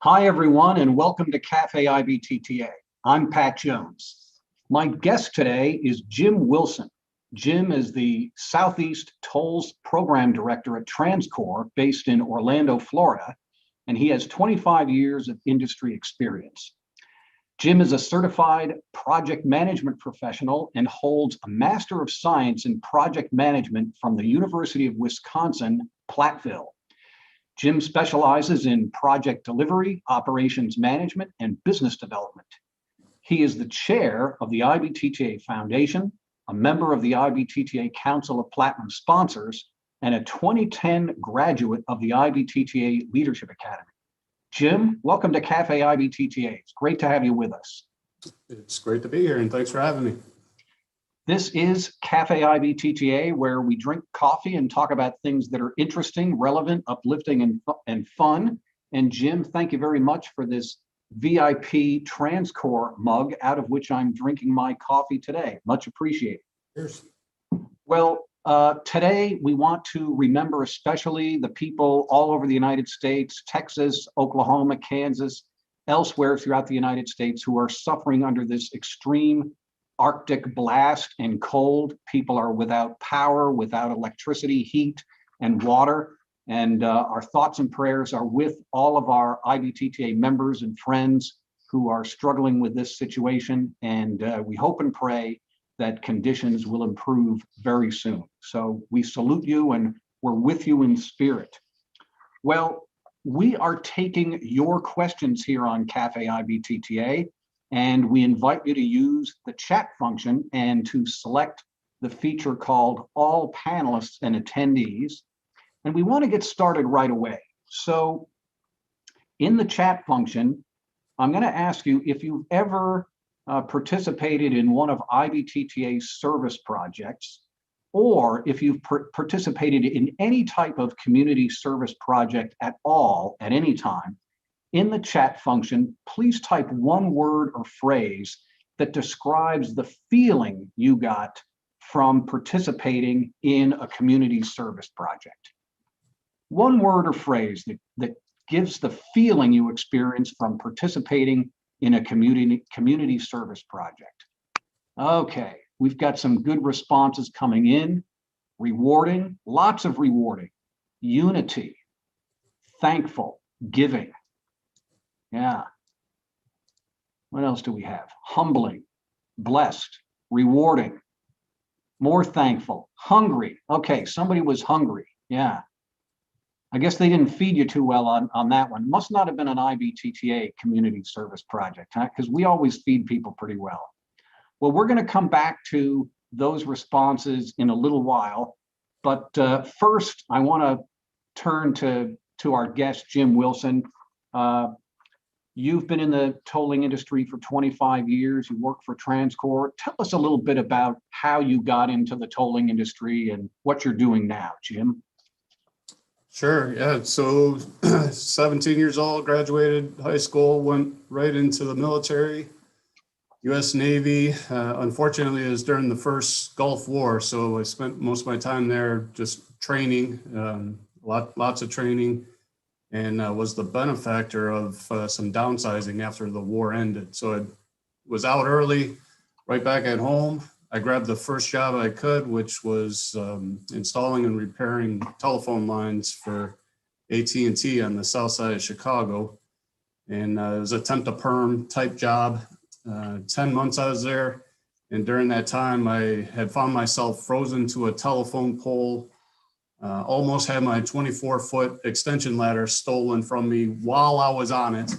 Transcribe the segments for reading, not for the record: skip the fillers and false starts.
Hi, everyone, and welcome to Café IBTTA. I'm Pat Jones. My guest today is Jim Wilson. Jim is the Southeast Tolls Program Director at TransCore, based in Orlando, Florida, and he has 25 years of industry experience. Jim is a certified project management professional and holds a Master of Science in Project Management from the University of Wisconsin, Platteville. Jim specializes in project delivery, operations management, and business development. He is the chair of the IBTTA Foundation, a member of the IBTTA Council of Platinum Sponsors, and a 2010 graduate of the IBTTA Leadership Academy. Jim, welcome to Café IBTTA. It's great to have you with us. It's great to be here, and thanks for having me. This is Café IBTTA, where we drink coffee and talk about things that are interesting, relevant, uplifting, and fun. And Jim, thank you very much for this VIP TransCore mug, out of which I'm drinking my coffee today. Much appreciated. Cheers. Well, today we want to remember especially the people all over the United States, Texas, Oklahoma, Kansas, elsewhere throughout the United States who are suffering under this extreme Arctic blast and cold. People are without power, without electricity, heat, and water. And our thoughts and prayers are with all of our IBTTA members and friends who are struggling with this situation. And we hope and pray that conditions will improve very soon. So we salute you and we're with you in spirit. Well, we are taking your questions here on Café IBTTA, and we invite you to use the chat function and to select the feature called All Panelists and Attendees. And we want to get started right away. So in the chat function, I'm going to ask you if you've ever participated in one of IBTTA's service projects, or if you've participated in any type of community service project at all at any time. In the chat function, please type one word or phrase that describes the feeling you got from participating in a community service project. One word or phrase that gives the feeling you experience from participating in a community service project. Okay, we've got some good responses coming in. Rewarding, lots of rewarding. Unity, thankful, giving. Yeah. What else do we have? Humbling, blessed, rewarding, more thankful, hungry. Okay, somebody was hungry. Yeah. I guess they didn't feed you too well on that one. Must not have been an IBTTA community service project, huh? Because we always feed people pretty well. Well, we're going to come back to those responses in a little while. But first, I want to turn to our guest, Jim Wilson. You've been in the tolling industry for 25 years. You work for TransCore. Tell us a little bit about how you got into the tolling industry and what you're doing now, Jim. Sure, yeah. So 17 years old, graduated high school, went right into the military, U.S. Navy. Unfortunately, it was during the first Gulf War, so I spent most of my time there just training, lots of training, and was the benefactor of some downsizing after the war ended. So I was out early, right back at home. I grabbed the first job I could, which was installing and repairing telephone lines for AT&T on the south side of Chicago. And it was a temp to perm type job. 10 months I was there. And during that time, I had found myself frozen to a telephone pole. Almost had my 24-foot extension ladder stolen from me while I was on it.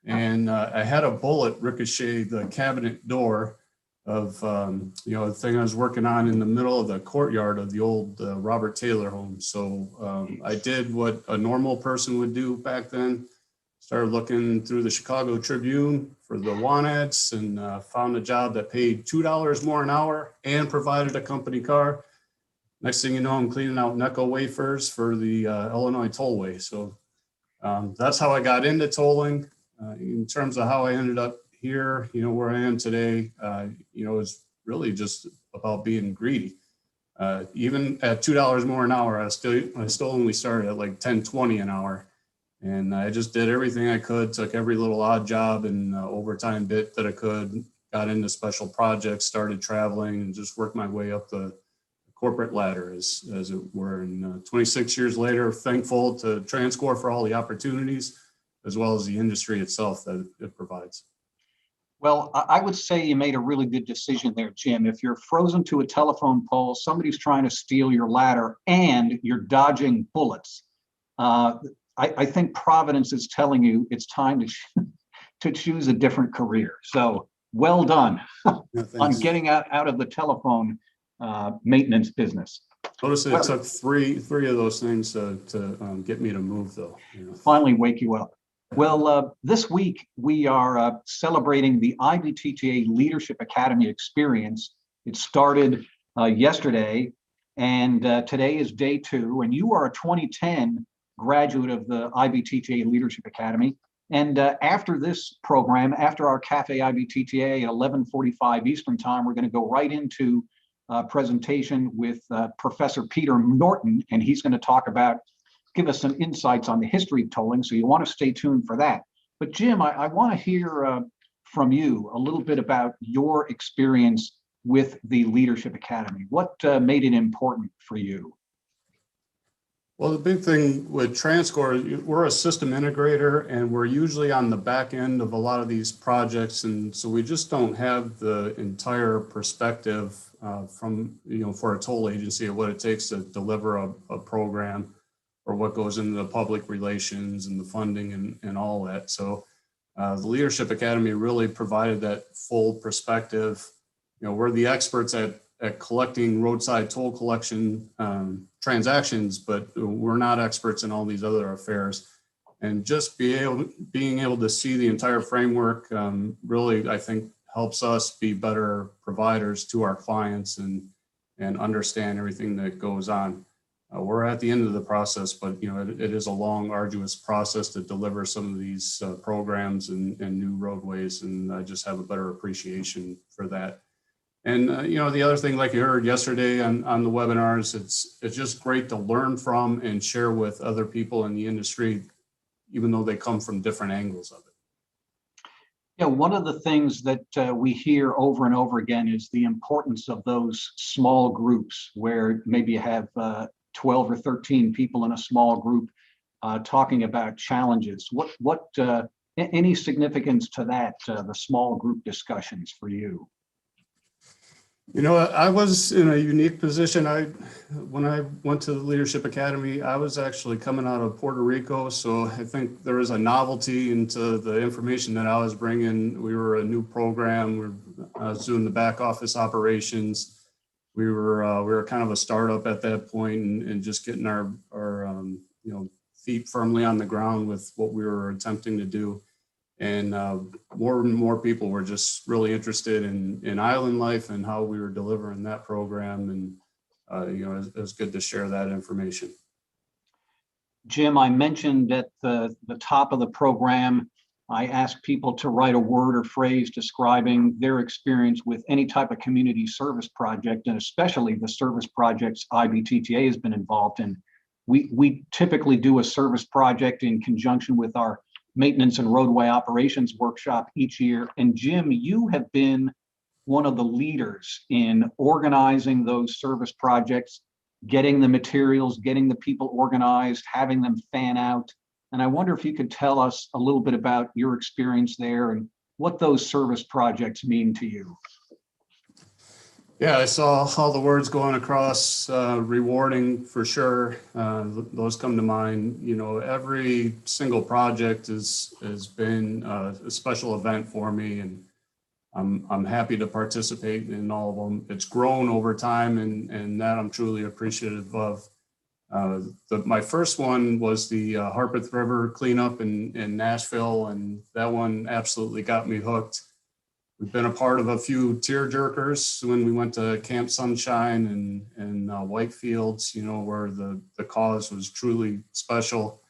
And I had a bullet ricochet the cabinet door of, the thing I was working on in the middle of the courtyard of the old Robert Taylor home. So I did what a normal person would do back then. Started looking through the Chicago Tribune for the want ads and found a job that paid $2 more an hour and provided a company car. Next thing you know, I'm cleaning out Necco wafers for the Illinois Tollway. So that's how I got into tolling. In terms of how I ended up here, where I am today, is really just about being greedy. Even at $2 more an hour, I still only started at like $10.20 an hour. And I just did everything I could, took every little odd job and overtime bit that I could, got into special projects, started traveling, and just worked my way up the corporate ladder, as it were. And 26 years later, thankful to TransCore for all the opportunities, as well as the industry itself that it provides. Well, I would say you made a really good decision there, Jim. If you're frozen to a telephone pole, somebody's trying to steal your ladder, and you're dodging bullets, I think Providence is telling you it's time to choose a different career. So well done on getting out of the telephone maintenance business. Notice it took three of those things to get me to move, though. Finally wake you up. Well, this week we are celebrating the IBTTA Leadership Academy experience. It started yesterday, and today is day 2. And you are a 2010 graduate of the IBTTA Leadership Academy. And after this program, after our Café IBTTA at 11:45 Eastern Time, we're going to go right into a presentation with Professor Peter Norton, and he's going to give us some insights on the history of tolling, so you want to stay tuned for that. But Jim, I want to hear from you a little bit about your experience with the Leadership Academy. What made it important for you? Well, the big thing with TransCore, we're a system integrator, and we're usually on the back end of a lot of these projects, and so we just don't have the entire perspective for a toll agency of what it takes to deliver a program, or what goes into the public relations and the funding and all that. So the Leadership Academy really provided that full perspective. We're the experts at collecting roadside toll collection transactions, but we're not experts in all these other affairs. And just being able to see the entire framework really, I think, helps us be better providers to our clients and understand everything that goes on. We're at the end of the process, but it is a long, arduous process to deliver some of these programs and new roadways, and I just have a better appreciation for that. And the other thing, like you heard yesterday on the webinars, it's just great to learn from and share with other people in the industry, even though they come from different angles of it. Yeah, one of the things that we hear over and over again is the importance of those small groups, where maybe you have 12 or 13 people in a small group talking about challenges. What any significance to that, the small group discussions for you? I was in a unique position. When I went to the Leadership Academy, I was actually coming out of Puerto Rico. So I think there was a novelty into the information that I was bringing. We were a new program. I was doing the back office operations. We were kind of a startup at that point, and just getting our feet firmly on the ground with what we were attempting to do. And more and more people were just really interested in island life and how we were delivering that program. And, it was good to share that information. Jim, I mentioned at the top of the program, I asked people to write a word or phrase describing their experience with any type of community service project, and especially the service projects IBTTA has been involved in. We typically do a service project in conjunction with our maintenance and roadway operations workshop each year. And Jim, you have been one of the leaders in organizing those service projects, getting the materials, getting the people organized, having them fan out. And I wonder if you could tell us a little bit about your experience there and what those service projects mean to you. Yeah, I saw all the words going across, rewarding for sure. Those come to mind. Every single project has been a special event for me, and I'm happy to participate in all of them. It's grown over time, and that I'm truly appreciative of. My first one was the Harpeth River cleanup in Nashville, and that one absolutely got me hooked. We've been a part of a few tear jerkers when we went to Camp Sunshine and Whitefields, where the cause was truly special.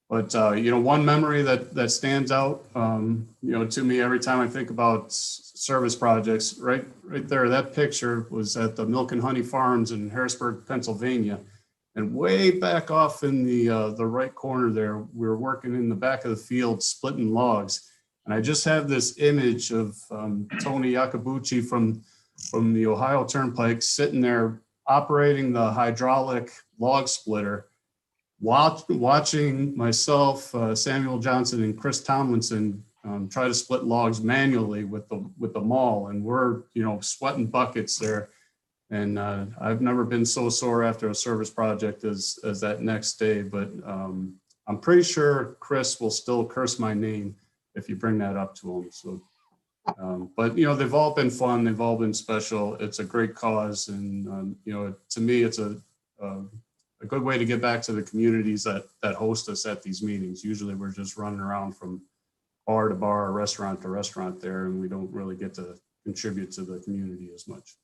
But, one memory that stands out, to me every time I think about service projects, right there, that picture was at the Milk and Honey Farms in Harrisburg, Pennsylvania. And way back off in the right corner there, we were working in the back of the field splitting logs. And I just have this image of Tony Yakabuchi from the Ohio Turnpike sitting there operating the hydraulic log splitter, watching myself, Samuel Johnson and Chris Tomlinson try to split logs manually with the maul. And we're, sweating buckets there. And I've never been so sore after a service project as that next day, but I'm pretty sure Chris will still curse my name if you bring that up to him. So, but they've all been fun. They've all been special. It's a great cause. And, to me, it's a good way to get back to the communities that host us at these meetings. Usually we're just running around from bar to bar, restaurant to restaurant there, and we don't really get to contribute to the community as much.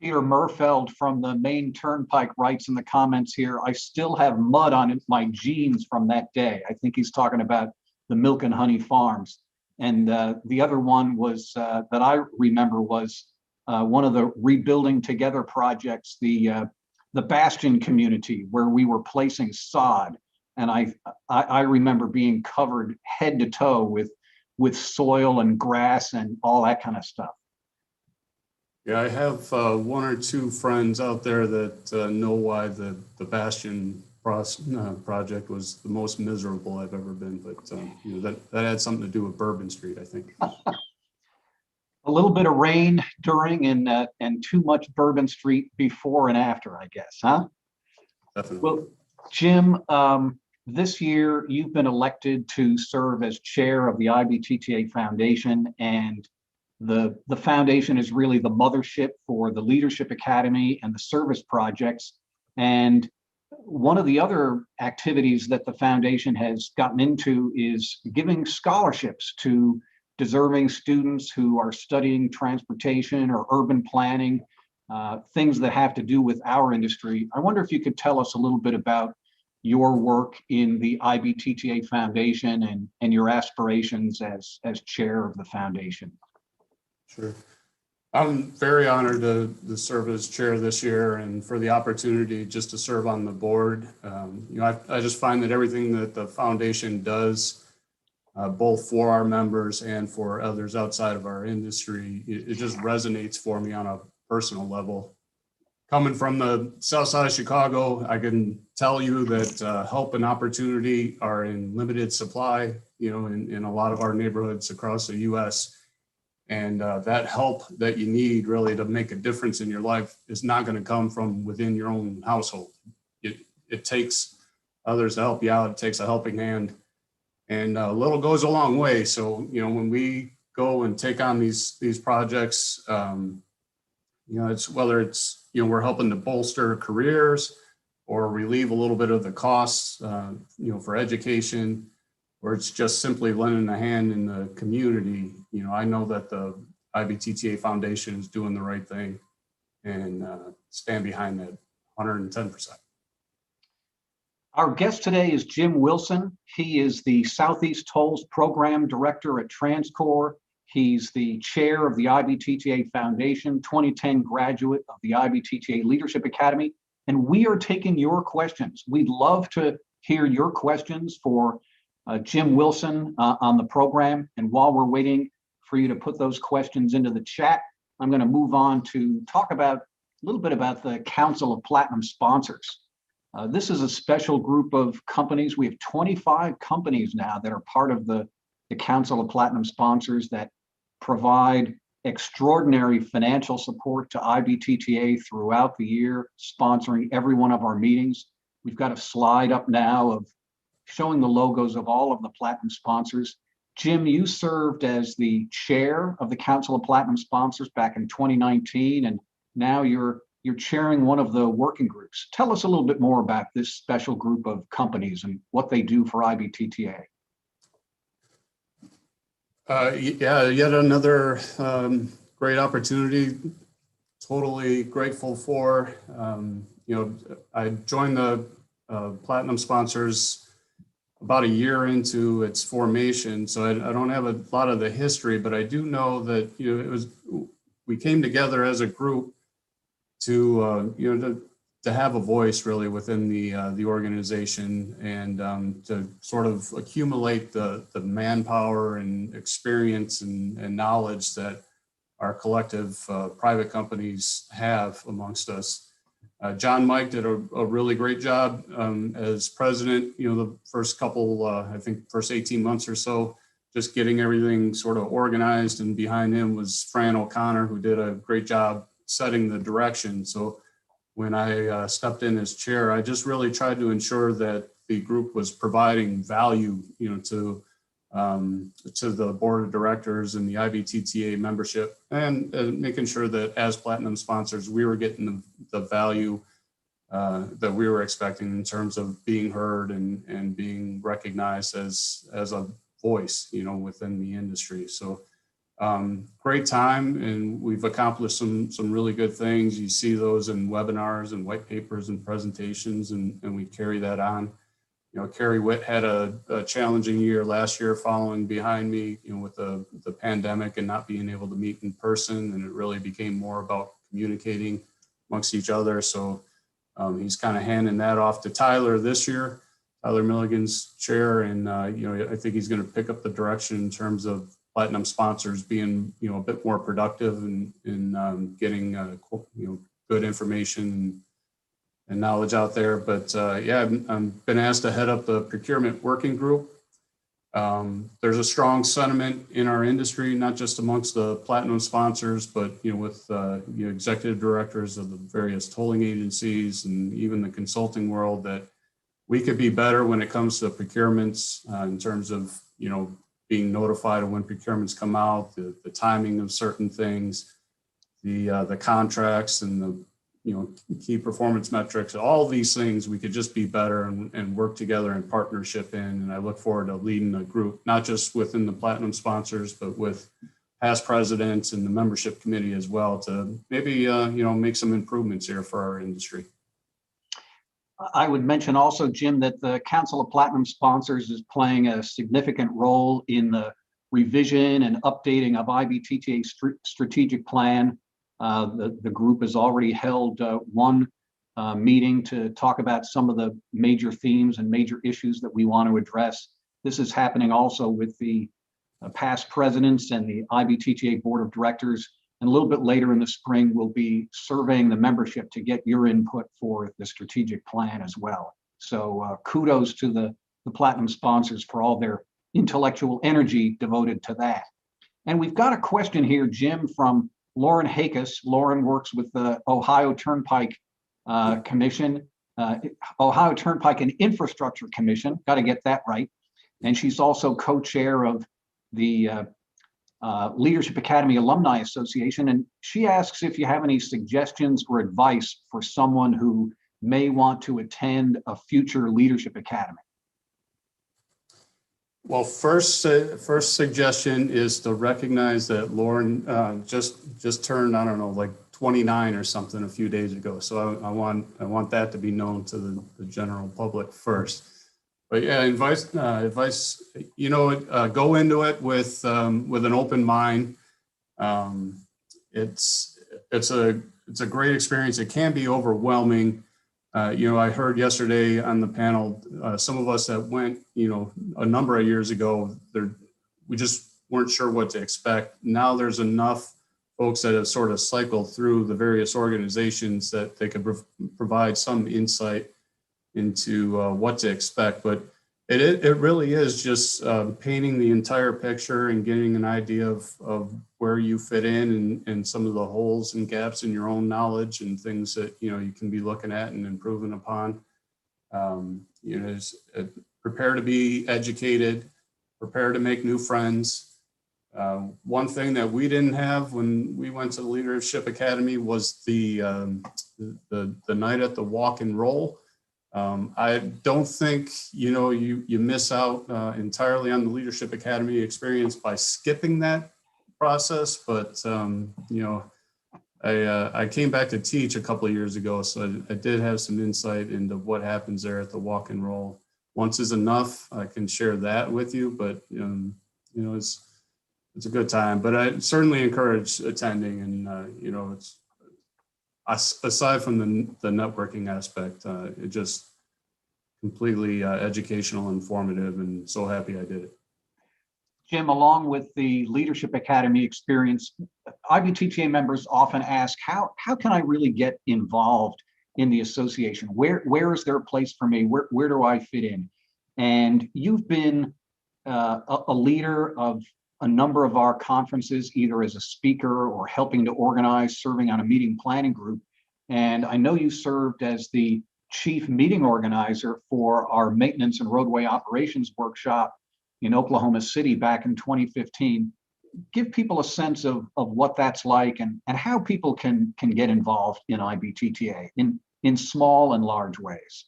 Peter Murfeld from the Main Turnpike writes in the comments here, I still have mud on my jeans from that day. I think he's talking about the Milk and Honey Farms. And the other one was that I remember was one of the Rebuilding Together projects, the Bastion community, where we were placing sod. And I remember being covered head to toe with soil and grass and all that kind of stuff. Yeah, I have one or two friends out there that know why the Bastion project was the most miserable I've ever been, but that had something to do with Bourbon Street, I think. A little bit of rain during and too much Bourbon Street before and after, I guess, huh? Definitely. Well, Jim, this year you've been elected to serve as chair of the IBTTA Foundation, and the foundation is really the mothership for the Leadership Academy and the service projects. And one of the other activities that the foundation has gotten into is giving scholarships to deserving students who are studying transportation or urban planning, things that have to do with our industry. I wonder if you could tell us a little bit about your work in the IBTTA Foundation and your aspirations as chair of the foundation. Sure. I'm very honored to serve as chair this year and for the opportunity just to serve on the board. I just find that everything that the foundation does, both for our members and for others outside of our industry, it just resonates for me on a personal level. Coming from the south side of Chicago, I can tell you that help and opportunity are in limited supply, in a lot of our neighborhoods across the U.S. And that help that you need really to make a difference in your life is not going to come from within your own household. It takes others to help you out. It takes a helping hand, and a little goes a long way. So, when we go and take on these projects, it's whether it's, we're helping to bolster careers or relieve a little bit of the costs, for education, or it's just simply lending a hand in the community. I know that the IBTTA Foundation is doing the right thing and stand behind that 110%. Our guest today is Jim Wilson. He is the Southeast Tolls Program Director at TransCore. He's the chair of the IBTTA Foundation, 2010 graduate of the IBTTA Leadership Academy. And we are taking your questions. We'd love to hear your questions for Jim Wilson on the program. And while we're waiting for you to put those questions into the chat, I'm going to move on to talk about a little bit about the Council of Platinum Sponsors. This is a special group of companies. We have 25 companies now that are part of the Council of Platinum Sponsors that provide extraordinary financial support to IBTTA throughout the year, sponsoring every one of our meetings. We've got a slide up now of showing the logos of all of the Platinum sponsors. Jim, you served as the chair of the Council of Platinum Sponsors back in 2019, and now you're chairing one of the working groups. Tell us a little bit more about this special group of companies and what they do for IBTTA. Yeah, yet another great opportunity. Totally grateful for. I joined the Platinum Sponsors about a year into its formation, so I don't have a lot of the history, but I do know that we came together as a group to to have a voice really within the organization, and to sort of accumulate the manpower and experience and knowledge that our collective private companies have amongst us. John Mike did a really great job as president. The first couple, I think, first 18 months or so, just getting everything sort of organized. And behind him was Fran O'Connor, who did a great job setting the direction. So when I stepped in as chair, I just really tried to ensure that the group was providing value, to the board of directors and the IBTTA membership, and making sure that as platinum sponsors, we were getting the value that we were expecting in terms of being heard and being recognized as a voice, within the industry. So great time, and we've accomplished some really good things. You see those in webinars and white papers and presentations, and we carry that on. Carrie Witt had a challenging year last year following behind me, with the pandemic and not being able to meet in person. And it really became more about communicating amongst each other. So he's kind of handing that off to Tyler this year. Tyler Milligan's chair. And, I think he's going to pick up the direction in terms of platinum sponsors being, a bit more productive in getting, good information and knowledge out there. But I've been asked to head up the procurement working group. There's a strong sentiment in our industry, not just amongst the platinum sponsors, but with executive directors of the various tolling agencies and even the consulting world, that we could be better when it comes to procurements in terms of being notified of when procurements come out, the timing of certain things, the contracts and the key performance metrics. All these things we could just be better and work together in partnership in. And I look forward to leading the group, not just within the platinum sponsors, but with past presidents and the membership committee as well, to maybe make some improvements here for our industry. I would mention also, Jim, that the Council of Platinum Sponsors is playing a significant role in the revision and updating of IBTTA's strategic plan. The group has already held one meeting to talk about some of the major themes and major issues that we want to address. This is happening also with the past presidents and the IBTTA board of directors. And a little bit later in the spring, we'll be surveying the membership to get your input for the strategic plan as well. So kudos to the platinum sponsors for all their intellectual energy devoted to that. And we've got a question here, Jim, from Lauren Hakis. Lauren works with the Ohio Turnpike Commission, Ohio Turnpike and Infrastructure Commission. Got to get that right. And she's also co-chair of the Leadership Academy Alumni Association. And she asks if you have any suggestions or advice for someone who may want to attend a future Leadership Academy. Well, first suggestion is to recognize that Lauren just turned, I don't know, like 29 or something a few days ago. So I want that to be known to the general public first. But yeah, advice, go into it with an open mind. It's a great experience. It can be overwhelming. I heard yesterday on the panel, some of us that went, a number of years ago, we just weren't sure what to expect. Now there's enough folks that have sort of cycled through the various organizations that they could provide some insight into what to expect. But it really is just painting the entire picture and getting an idea of where you fit in and some of the holes and gaps in your own knowledge and things that you can be looking at and improving upon. Prepare to be educated, prepare to make new friends. One thing that we didn't have when we went to the Leadership Academy was the night at the walk and roll. I don't think, you miss out entirely on the Leadership Academy experience by skipping that process. But, I came back to teach a couple of years ago, so I did have some insight into what happens there at the walk and roll. Once is enough. I can share that with you, but, it's a good time. But I certainly encourage attending, and, aside from the networking aspect, it just completely educational, informative, and so happy I did it. Jim, along with the Leadership Academy experience, IBTTA members often ask, how can I really get involved in the association? Where is there a place for me? Where do I fit in? And you've been a leader of a number of our conferences, either as a speaker or helping to organize, serving on a meeting planning group. And I know you served as the chief meeting organizer for our maintenance and roadway operations workshop in Oklahoma City back in 2015. Give people a sense of what that's like and how people can get involved in IBTTA in small and large ways.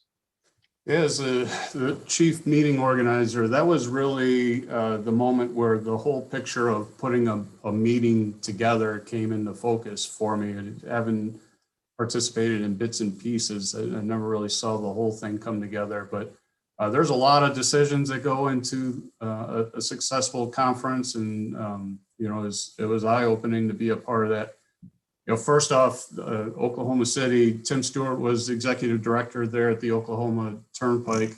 Yeah, as the chief meeting organizer, that was really the moment where the whole picture of putting a meeting together came into focus for me. And having participated in bits and pieces, I never really saw the whole thing come together. But there's a lot of decisions that go into a successful conference, and you know, it was eye-opening to be a part of that. You know, first off, Oklahoma City, Tim Stewart was executive director there at the Oklahoma Turnpike,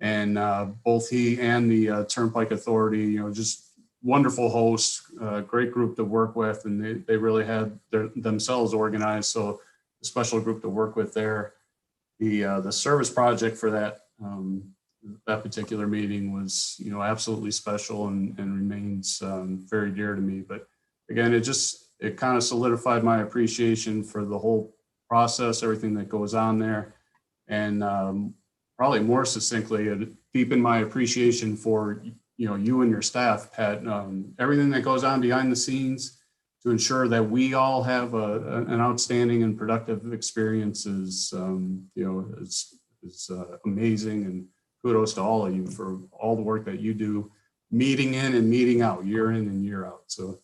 and both he and the Turnpike Authority, you know, just wonderful hosts, great group to work with, and they really had themselves organized. So a special group to work with there. The service project for that that particular meeting was, you know, absolutely special and remains very dear to me. But again, it kind of solidified my appreciation for the whole process, everything that goes on there. And probably more succinctly, it deepened my appreciation for, you know, you and your staff, Pat, everything that goes on behind the scenes to ensure that we all have an outstanding and productive experience is, you know, it's amazing. And kudos to all of you for all the work that you do, meeting in and meeting out, year in and year out. So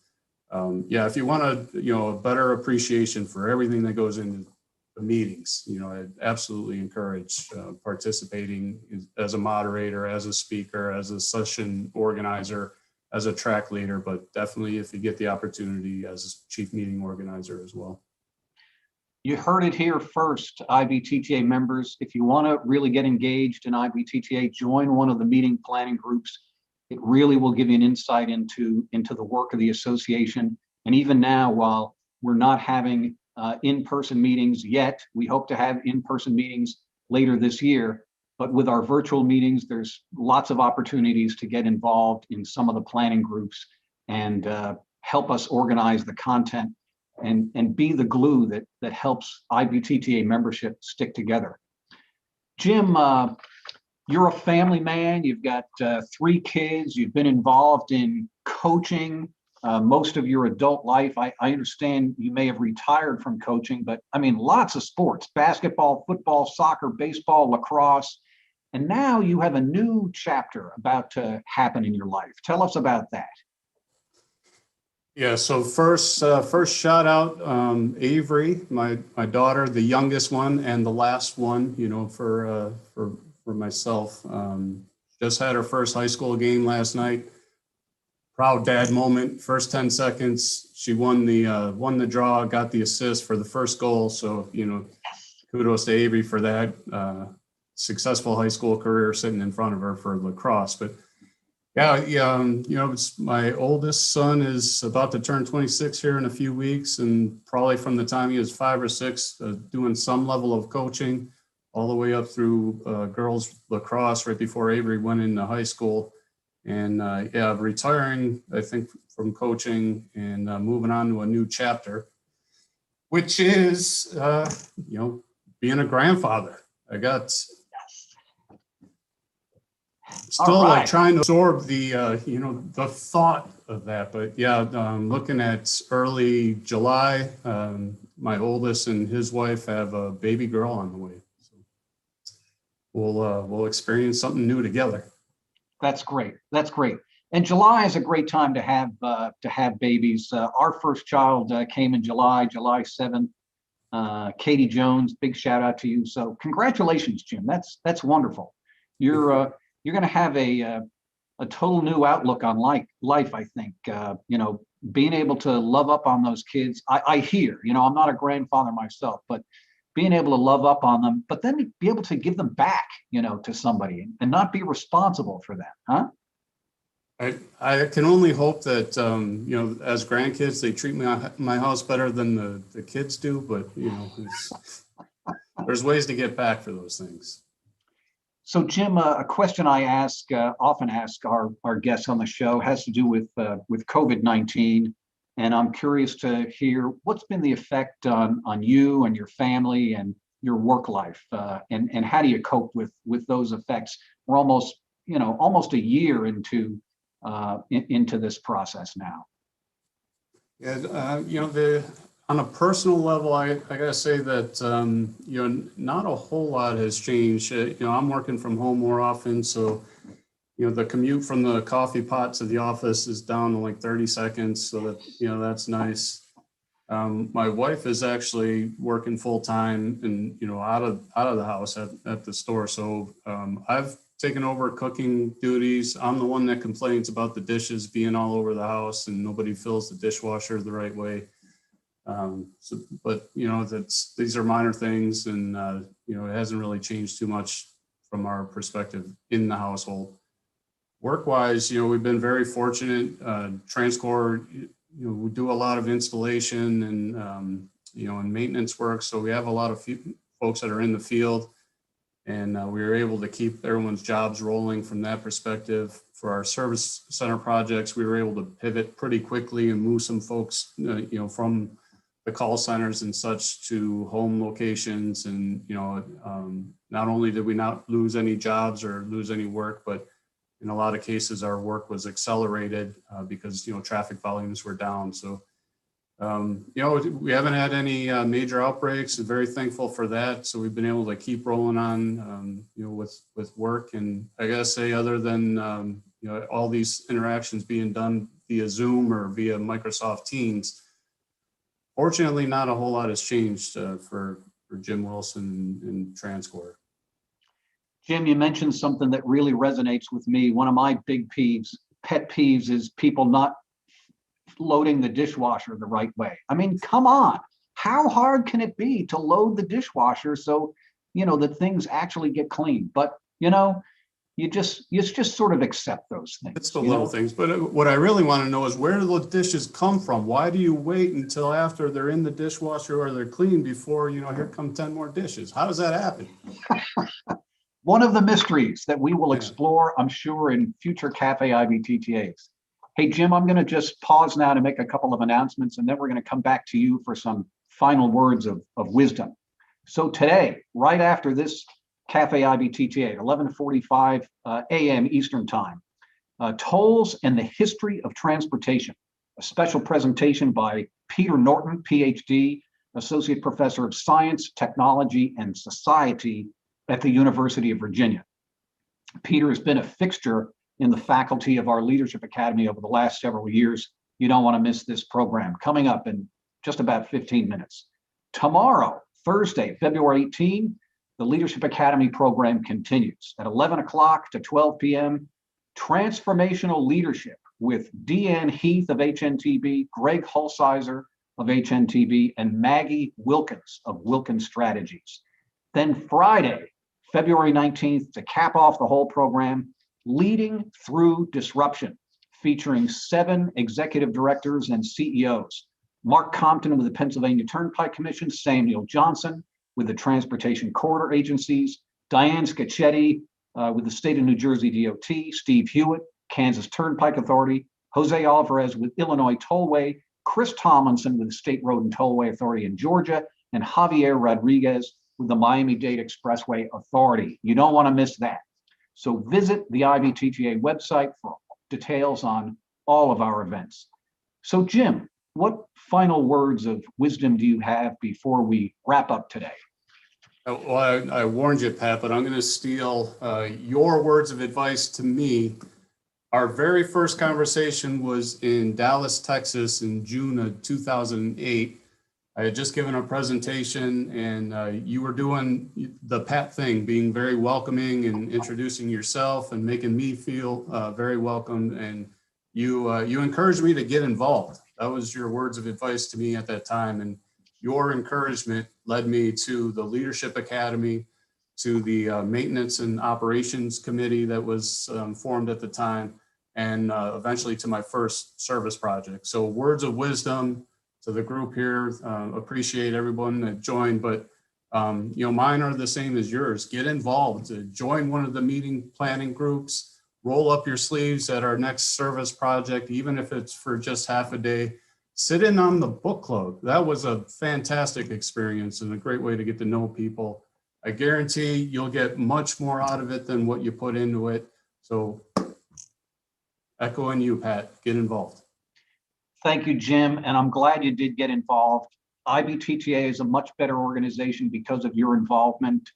yeah, if you want a better appreciation for everything that goes into the meetings, you know, I'd absolutely encourage participating as a moderator, as a speaker, as a session organizer, as a track leader, but definitely if you get the opportunity as a chief meeting organizer as well. You heard it here first, IBTTA members. If you want to really get engaged in IBTTA, join one of the meeting planning groups. It really will give you an insight into the work of the association. And even now, while we're not having in-person meetings yet, we hope to have in-person meetings later this year. But with our virtual meetings, there's lots of opportunities to get involved in some of the planning groups and help us organize the content and be the glue that helps IBTTA membership stick together. Jim, you're a family man. You've got 3 kids. You've been involved in coaching most of your adult life. I understand you may have retired from coaching, but I mean, lots of sports: basketball, football, soccer, baseball, lacrosse. And now you have a new chapter about to happen in your life. Tell us about that. Yeah, so first shout out Avery, my daughter, the youngest one and the last one, you know, for myself. Just had her first high school game last night. Proud dad moment. First 10 seconds, she won the draw, got the assist for the first goal. So, you know, kudos to Avery for that. Successful high school career sitting in front of her for lacrosse. But yeah, you know, my oldest son is about to turn 26 here in a few weeks, and probably from the time he was 5 or 6, doing some level of coaching, all the way up through girls lacrosse right before Avery went into high school. And yeah, retiring, I think, from coaching and moving on to a new chapter, which is, you know, being a grandfather. I got still like trying to absorb the, you know, the thought of that. But yeah, looking at early July, my oldest and his wife have a baby girl on the way. So we'll experience something new together. That's great. That's great. And July is a great time to have babies. Our first child came in July 7th. Katie Jones, big shout out to you. So congratulations, Jim. That's wonderful. You're going to have a total new outlook on life, I think. You know, being able to love up on those kids. I hear, I'm not a grandfather myself, but being able to love up on them, but then be able to give them back, to somebody and not be responsible for them, huh? I can only hope that, as grandkids, they treat my house better than the kids do, but, there's ways to get back for those things. So, Jim, a question I often ask our guests on the show has to do with COVID-19, and I'm curious to hear what's been the effect on you and your family and your work life, and how do you cope with those effects? We're almost a year into this process now. Yeah, on a personal level, I gotta say that not a whole lot has changed. I'm working from home more often, so the commute from the coffee pot to the office is down to like 30 seconds, so that's nice. My wife is actually working full time and out of the house at the store, so I've taken over cooking duties. I'm the one that complains about the dishes being all over the house and nobody fills the dishwasher the right way. But these are minor things, and it hasn't really changed too much from our perspective in the household. Work-wise, we've been very fortunate. Transcore, we do a lot of installation and and maintenance work, so we have a lot of folks that are in the field, and we were able to keep everyone's jobs rolling from that perspective. For our service center projects, we were able to pivot pretty quickly and move some folks, from the call centers and such to home locations. And, not only did we not lose any jobs or lose any work, but in a lot of cases, our work was accelerated because, traffic volumes were down. So, we haven't had any major outbreaks. I'm very thankful for that. So we've been able to keep rolling on, with work. And I gotta say, other than, all these interactions being done via Zoom or via Microsoft Teams, fortunately, not a whole lot has changed for Jim Wilson and Transcore. Jim, you mentioned something that really resonates with me. One of my big pet peeves, is people not loading the dishwasher the right way. I mean, come on. How hard can it be to load the dishwasher so, that things actually get clean? But, you just sort of accept those things. It's the little things. But what I really want to know is, where do those dishes come from? Why do you wait until after they're in the dishwasher or they're clean before, here come 10 more dishes? How does that happen? One of the mysteries that we will explore, I'm sure, in future Café IBTTAs. Hey, Jim, I'm going to just pause now to make a couple of announcements, and then we're going to come back to you for some final words of wisdom. So today, right after this Café IBTTA at 11:45 a.m. Eastern Time, Tolls and the History of Transportation, a special presentation by Peter Norton, PhD, Associate Professor of Science, Technology, and Society at the University of Virginia. Peter has been a fixture in the faculty of our Leadership Academy over the last several years. You don't want to miss this program, coming up in just about 15 minutes. Tomorrow, Thursday, February 18, the Leadership Academy program continues at 11 o'clock to 12 p.m. Transformational Leadership with Deanne Heath of HNTB, Greg Hulsizer of HNTB, and Maggie Wilkins of Wilkins Strategies. Then Friday, February 19th, to cap off the whole program, Leading Through Disruption, featuring 7 executive directors and CEOs. Mark Compton with the Pennsylvania Turnpike Commission, Samuel Johnson with the Transportation Corridor Agencies, Diane Scacchetti with the State of New Jersey DOT, Steve Hewitt, Kansas Turnpike Authority, Jose Alvarez with Illinois Tollway, Chris Tomlinson with the State Road and Tollway Authority in Georgia, and Javier Rodriguez with the Miami-Dade Expressway Authority. You don't want to miss that. So visit the IBTTA website for details on all of our events. So Jim, what final words of wisdom do you have before we wrap up today? Well, I warned you, Pat, but I'm going to steal your words of advice to me. Our very first conversation was in Dallas, Texas in June of 2008. I had just given a presentation, and you were doing the Pat thing, being very welcoming and introducing yourself and making me feel very welcome. And you encouraged me to get involved. That was your words of advice to me at that time. And your encouragement led me to the Leadership Academy, to the Maintenance and Operations Committee that was formed at the time, and eventually to my first service project. So words of wisdom to the group here. Appreciate everyone that joined, but mine are the same as yours. Get involved, join one of the meeting planning groups, roll up your sleeves at our next service project, even if it's for just half a day. Sit in on the book club. That was a fantastic experience and a great way to get to know people. I guarantee you'll get much more out of it than what you put into it. So echoing you, Pat, get involved. Thank you, Jim, and I'm glad you did get involved. IBTTA is a much better organization because of your involvement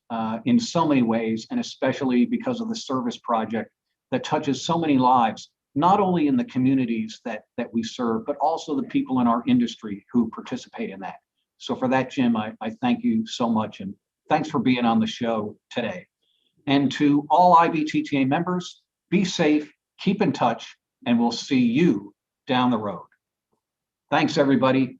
in so many ways, and especially because of the service project that touches so many lives, not only in the communities that we serve, but also the people in our industry who participate in that. So for that, Jim, I thank you so much, and thanks for being on the show today. And to all IBTTA members, be safe, keep in touch, and we'll see you down the road. Thanks, everybody.